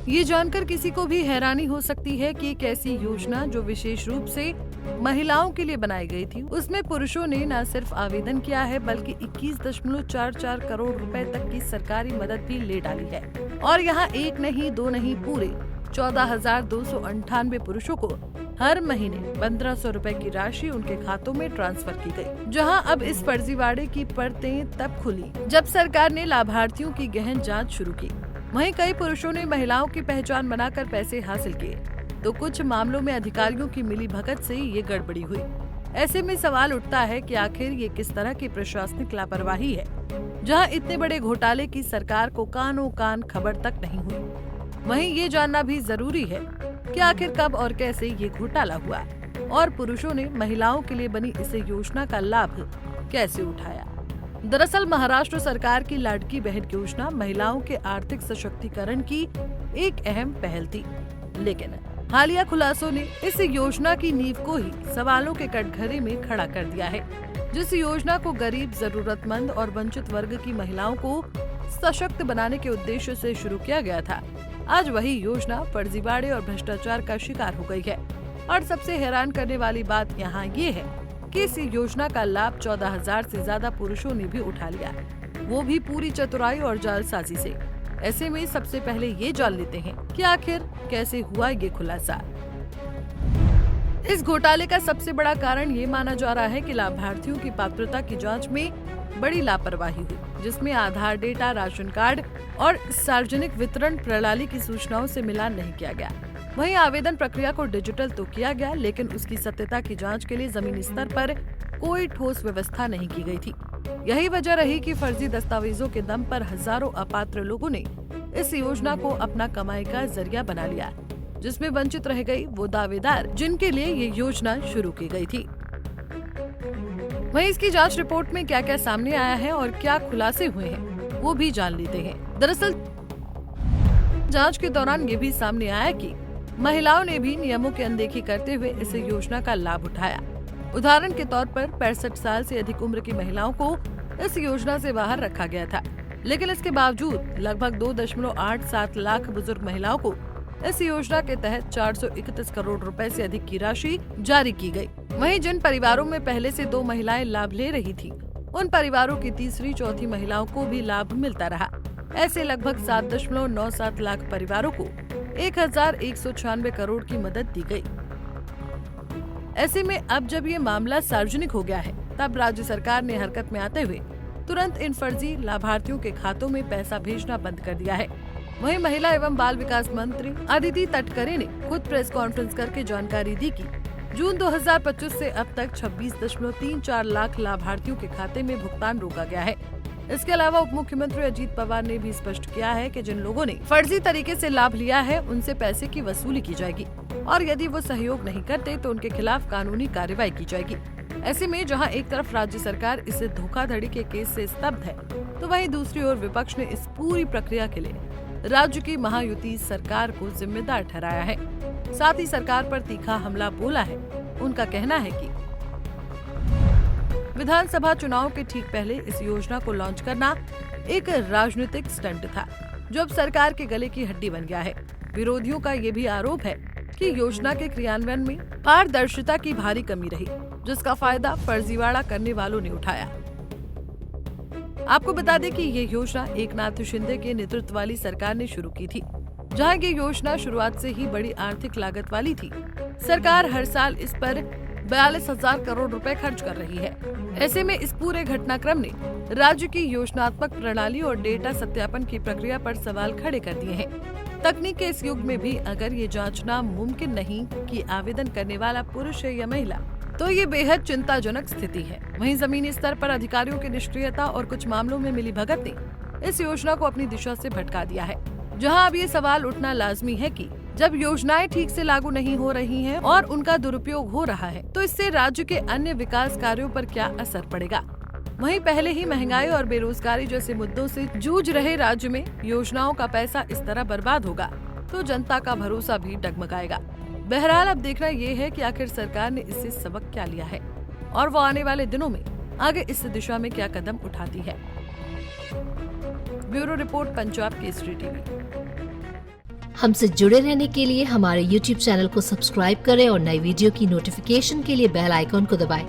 ये जानकर किसी को भी हैरानी हो सकती है कि एक ऐसी योजना जो विशेष रूप से महिलाओं के लिए बनाई गई थी, उसमें पुरुषों ने न सिर्फ आवेदन किया है बल्कि 21.44 करोड़ रुपए तक की सरकारी मदद भी ले डाली है। और यहाँ एक नहीं दो नहीं पूरे 14,298 पुरुषों को हर महीने 1,500 रुपए की राशि उनके खातों में ट्रांसफर की गई। जहां अब इस फर्जीवाड़े की परतें तब खुली जब सरकार ने लाभार्थियों की गहन जांच शुरू की। वहीं कई पुरुषों ने महिलाओं की पहचान बनाकर पैसे हासिल किए, तो कुछ मामलों में अधिकारियों की मिलीभगत से ये गड़बड़ी हुई। ऐसे में सवाल उठता है कि आखिर ये किस तरह की प्रशासनिक लापरवाही है, जहां इतने बड़े घोटाले की सरकार को कानों कान खबर तक नहीं हुई। वहीं ये जानना भी जरूरी है कि आखिर कब और कैसे ये घोटाला हुआ और पुरुषों ने महिलाओं के लिए बनी इस योजना का लाभ कैसे उठाया। दरअसल महाराष्ट्र सरकार की लाडकी बहन योजना महिलाओं के आर्थिक सशक्तिकरण की एक अहम पहल थी, लेकिन हालिया खुलासों ने इस योजना की नींव को ही सवालों के कटघरे में खड़ा कर दिया है। जिस योजना को गरीब, जरूरतमंद और वंचित वर्ग की महिलाओं को सशक्त बनाने के उद्देश्य से शुरू किया गया था, आज वही योजना फर्जीवाड़े और भ्रष्टाचार का शिकार हो गई है। और सबसे हैरान करने वाली बात यहाँ ये है कि इस योजना का लाभ 14,000 से ज्यादा पुरुषों ने भी उठा लिया, वो भी पूरी चतुराई और जालसाजी से। ऐसे में सबसे पहले ये जान लेते हैं कि आखिर कैसे हुआ ये खुलासा। इस घोटाले का सबसे बड़ा कारण ये माना जा रहा है कि लाभार्थियों की पात्रता की जांच में बड़ी लापरवाही हुई, जिसमें आधार डेटा, राशन कार्ड और सार्वजनिक वितरण प्रणाली की सूचनाओं से मिलान नहीं किया गया। वहीं आवेदन प्रक्रिया को डिजिटल तो किया गया, लेकिन उसकी सत्यता की जांच के लिए जमीनी स्तर पर कोई ठोस व्यवस्था नहीं की गई थी। यही वजह रही कि फर्जी दस्तावेजों के दम पर हजारों अपात्र लोगों ने इस योजना को अपना कमाई का जरिया बना लिया, जिसमें वंचित रह गई वो दावेदार जिनके लिए ये योजना शुरू की गई थी। वहीं इसकी जांच रिपोर्ट में क्या क्या सामने आया है और क्या खुलासे हुए हैं, वो भी जान लेते हैं। दरअसल जांच के दौरान ये भी सामने आया कि महिलाओं ने भी नियमों की अनदेखी करते हुए इस योजना का लाभ उठाया। उदाहरण के तौर पर 65 साल से अधिक उम्र की महिलाओं को इस योजना से बाहर रखा गया था, लेकिन इसके बावजूद लगभग 2.87 लाख बुजुर्ग महिलाओं को इस योजना के तहत 431 करोड़ रुपए से अधिक की राशि जारी की गई। वहीं जिन परिवारों में पहले से 2 महिलाएं लाभ ले रही थी, उन परिवारों की तीसरी चौथी महिलाओं को भी लाभ मिलता रहा। ऐसे लगभग 7.97 लाख परिवारों को 1,196 करोड़ की मदद दी गई। ऐसे में अब जब ये मामला सार्वजनिक हो गया है, तब राज्य सरकार ने हरकत में आते हुए तुरंत इन फर्जी लाभार्थियों के खातों में पैसा भेजना बंद कर दिया है। वहीं महिला एवं बाल विकास मंत्री अदिति तटकरे ने खुद प्रेस कॉन्फ्रेंस करके जानकारी दी कि जून 2025 से अब तक 26.34 लाख लाभार्थियों के खाते में भुगतान रोका गया है। इसके अलावा उप मुख्यमंत्री अजीत पवार ने भी स्पष्ट किया है कि जिन लोगों ने फर्जी तरीके से लाभ लिया है, उनसे पैसे की वसूली की जाएगी और यदि वो सहयोग नहीं करते तो उनके खिलाफ कानूनी कार्रवाई की जाएगी। ऐसे में जहां एक तरफ राज्य सरकार इस धोखाधड़ी के केस से स्तब्ध है, तो वहीं दूसरी ओर विपक्ष ने इस पूरी प्रक्रिया के लिए राज्य की महायुति सरकार को जिम्मेदार ठहराया है। साथ ही सरकार पर तीखा हमला बोला है। उनका कहना है कि विधानसभा चुनाव के ठीक पहले इस योजना को लॉन्च करना एक राजनीतिक स्टंट था, जो अब सरकार के गले की हड्डी बन गया है। विरोधियों का ये भी आरोप है कि योजना के क्रियान्वयन में पारदर्शिता की भारी कमी रही, जिसका फायदा फर्जीवाड़ा करने वालों ने उठाया। आपको बता दें कि ये योजना एकनाथ शिंदे के नेतृत्व वाली सरकार ने शुरू की थी, जहां ये योजना शुरुआत से ही बड़ी आर्थिक लागत वाली थी। सरकार हर साल इस पर 42,000 करोड़ रुपए खर्च कर रही है। ऐसे में इस पूरे घटनाक्रम ने राज्य की योजनात्मक प्रणाली और डेटा सत्यापन की प्रक्रिया पर सवाल खड़े कर दिए हैं। तकनीक के इस युग में भी अगर ये जांचना मुमकिन नहीं कि आवेदन करने वाला पुरुष है या महिला, तो ये बेहद चिंताजनक स्थिति है। वहीं जमीनी स्तर पर अधिकारियों की निष्क्रियता और कुछ मामलों में मिलीभगत ने इस योजना को अपनी दिशा से भटका दिया है। जहां अब ये सवाल उठना लाजमी है कि जब योजनाएं ठीक से लागू नहीं हो रही हैं और उनका दुरुपयोग हो रहा है, तो इससे राज्य के अन्य विकास कार्यों पर क्या असर पड़ेगा। वहीं पहले ही महंगाई और बेरोजगारी जैसे मुद्दों से जूझ रहे राज्य में योजनाओं का पैसा इस तरह बर्बाद होगा तो जनता का भरोसा भी डगमगाएगा। बहरहाल अब देखना ये है कि आखिर सरकार ने इससे सबक क्या लिया है और वो आने वाले दिनों में आगे इस दिशा में क्या कदम उठाती है। Bureau report, Punjab Kesari TV. हमसे जुड़े रहने के लिए हमारे YouTube चैनल को सब्सक्राइब करें और नई वीडियो की नोटिफिकेशन के लिए बेल आइकॉन को दबाएं।